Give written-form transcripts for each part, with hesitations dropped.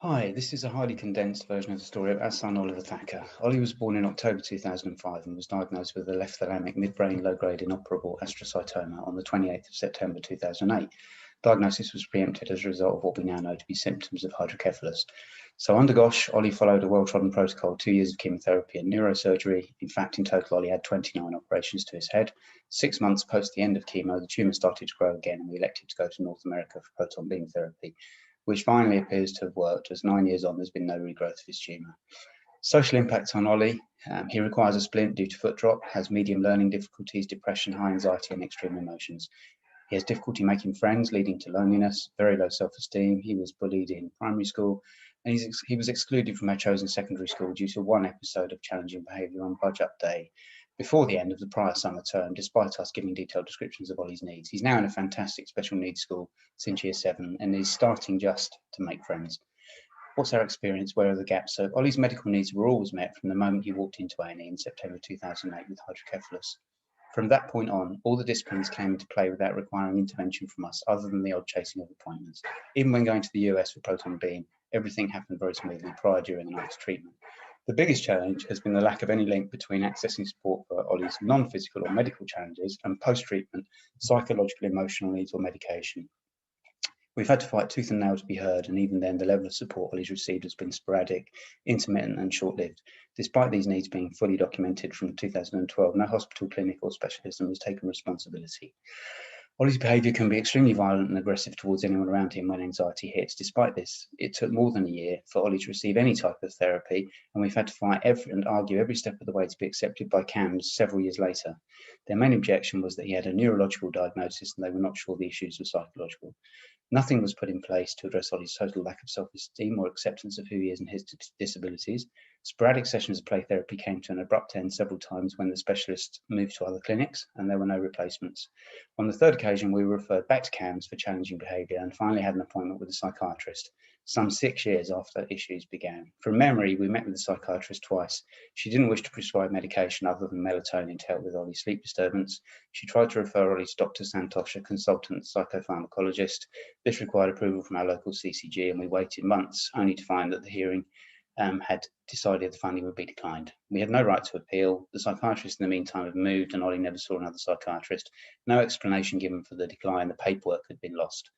Hi, this is a highly condensed version of the story of our son Oliver Thacker. Ollie was born in October 2005 and was diagnosed with a left thalamic midbrain low-grade inoperable astrocytoma on the 28th of September 2008. Diagnosis was preempted as a result of what we now know to be symptoms of hydrocephalus. So under GOSH, Ollie followed a well-trodden protocol, 2 years of chemotherapy and neurosurgery. In fact, in total, Ollie had 29 operations to his head. 6 months post the end of chemo, the tumour started to grow again and we elected to go to North America for proton beam therapy, which finally appears to have worked, as 9 years on there's been no regrowth of his tumour. Social impacts on Ollie. He requires a splint due to foot drop, has medium learning difficulties, depression, high anxiety and extreme emotions. He has difficulty making friends, leading to loneliness, very low self-esteem. He was bullied in primary school, and he was excluded from our chosen secondary school due to one episode of challenging behaviour on budge up day before the end of the prior summer term, despite us giving detailed descriptions of Ollie's needs. He's now in a fantastic special needs school since year 7 and is starting just to make friends. What's our experience? Where are the gaps? So Ollie's medical needs were always met from the moment he walked into A&E in September 2008 with hydrocephalus. From that point on, all the disciplines came into play without requiring intervention from us, other than the odd chasing of appointments. Even when going to the US for proton beam, everything happened very smoothly prior, during, and after treatment. The biggest challenge has been the lack of any link between accessing support for Ollie's non-physical or medical challenges and post-treatment psychological, emotional needs or medication. We've had to fight tooth and nail to be heard, and even then, the level of support Ollie's received has been sporadic, intermittent, and short-lived. Despite these needs being fully documented from 2012, no hospital, clinic, or specialism has taken responsibility. Ollie's behaviour can be extremely violent and aggressive towards anyone around him when anxiety hits. Despite this, it took more than a year for Ollie to receive any type of therapy, and we've had to fight and argue every step of the way to be accepted by CAMHS several years later. Their main objection was that he had a neurological diagnosis and they were not sure the issues were psychological. Nothing was put in place to address Ollie's total lack of self-esteem or acceptance of who he is and his disabilities. Sporadic sessions of play therapy came to an abrupt end several times when the specialist moved to other clinics, and there were no replacements. On the third occasion, we were referred back to CAMHS for challenging behaviour and finally had an appointment with a psychiatrist, some 6 years after issues began. From memory, we met with the psychiatrist twice. She didn't wish to prescribe medication other than melatonin to help with Ollie's sleep disturbance. She tried to refer Ollie to Dr. Santosh, a consultant psychopharmacologist. This required approval from our local CCG, and we waited months only to find that the hearing had decided the funding would be declined. We had no right to appeal. The psychiatrist in the meantime had moved and Ollie never saw another psychiatrist. No explanation given for the decline. The paperwork had been lost.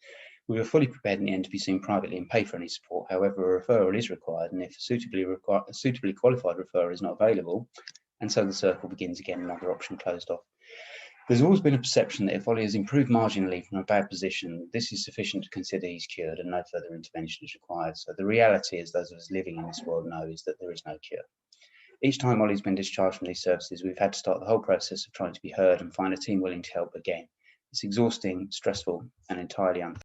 We were fully prepared in the end to be seen privately and pay for any support. However, a referral is required, and if a suitably qualified referrer is not available, and so the circle begins again, another option closed off. There's always been a perception that if Ollie has improved marginally from a bad position, this is sufficient to consider he's cured and no further intervention is required. So the reality, as those of us living in this world know, is that there is no cure. Each time Ollie's been discharged from these services, we've had to start the whole process of trying to be heard and find a team willing to help again. It's exhausting, stressful, and entirely unfair.